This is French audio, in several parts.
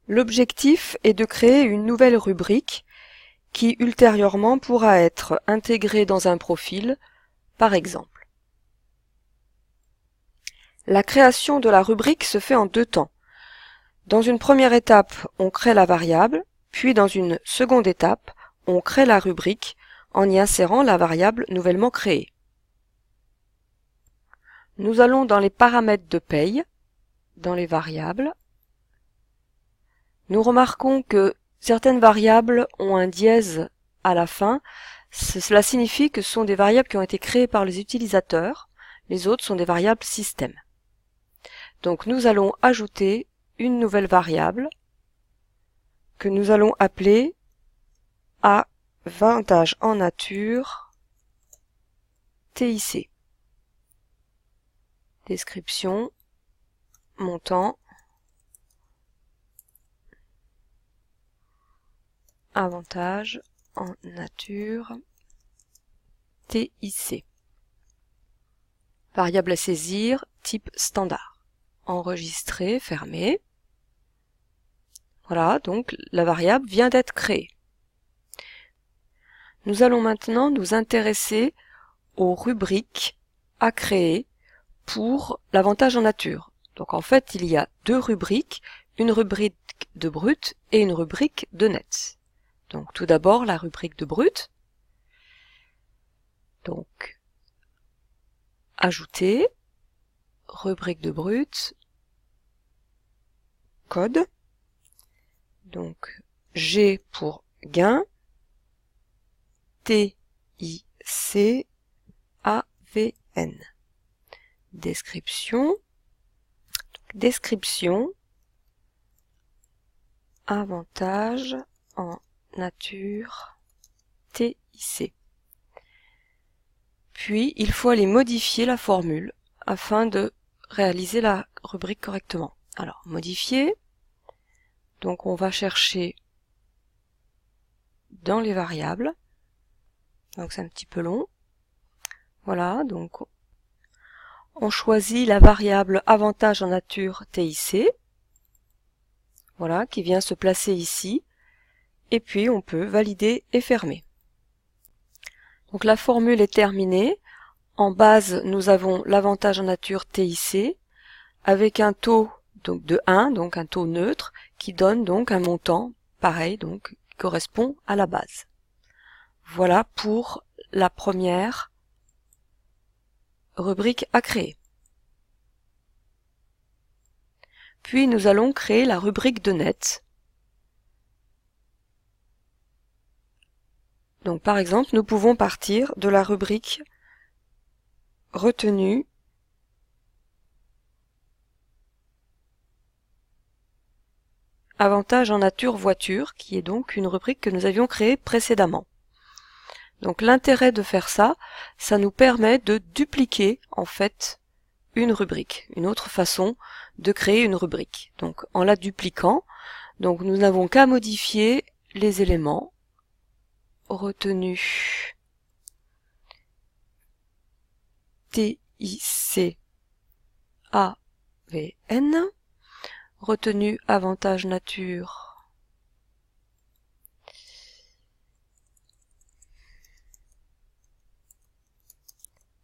L'objectif est de créer une nouvelle rubrique qui ultérieurement pourra être intégrée dans un profil, par exemple. La création de la rubrique se fait en deux temps. Dans une première étape, on crée la variable, puis dans une seconde étape, on crée la rubrique en y insérant la variable nouvellement créée. Nous allons dans les paramètres de paye, dans les variables. Nous remarquons que certaines variables ont un dièse à la fin. Cela signifie que ce sont des variables qui ont été créées par les utilisateurs. Les autres sont des variables système. Donc nous allons ajouter une nouvelle variable que nous allons appeler avantage en nature TIC. Description, montant, avantage en nature TIC. Variable à saisir, type standard. Enregistrer, fermer. Voilà, donc la variable vient d'être créée. Nous allons maintenant nous intéresser aux rubriques à créer pour l'avantage en nature. Donc en fait, il y a deux rubriques, une rubrique de brut et une rubrique de net. Donc tout d'abord la rubrique de brut. Donc ajouter, rubrique de brut, code. Donc G pour gain, TIC, AVN. Description, avantage en nature TIC. Puis il faut aller modifier la formule afin de réaliser la rubrique correctement. Alors modifier, donc on va chercher dans les variables, donc c'est un petit peu long. Voilà, donc on choisit la variable avantage en nature TIC, voilà, qui vient se placer ici, et puis on peut valider et fermer. Donc la formule est terminée. En base, nous avons l'avantage en nature TIC, avec un taux donc de 1, donc un taux neutre, qui donne donc un montant, pareil, donc qui correspond à la base. Voilà pour la première rubrique à créer. Puis nous allons créer la rubrique de net. Donc par exemple, nous pouvons partir de la rubrique retenue avantage en nature voiture, qui est donc une rubrique que nous avions créée précédemment. Donc l'intérêt de faire ça, ça nous permet de dupliquer en fait une rubrique, une autre façon de créer une rubrique. Donc en la dupliquant, donc nous n'avons qu'à modifier les éléments retenus TIC AVN, retenu avantage nature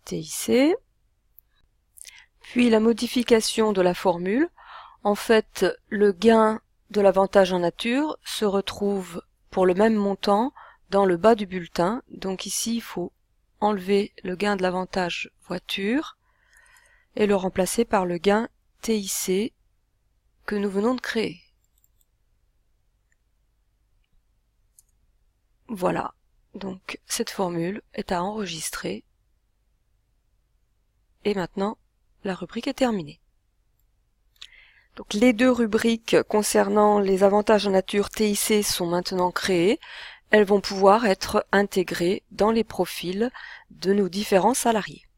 TIC, puis la modification de la formule. En fait, le gain de l'avantage en nature se retrouve pour le même montant dans le bas du bulletin. Donc ici, il faut enlever le gain de l'avantage voiture et le remplacer par le gain TIC que nous venons de créer. Voilà, donc cette formule est à enregistrer. Et maintenant, la rubrique est terminée. Donc les deux rubriques concernant les avantages en nature TIC sont maintenant créées. Elles vont pouvoir être intégrées dans les profils de nos différents salariés.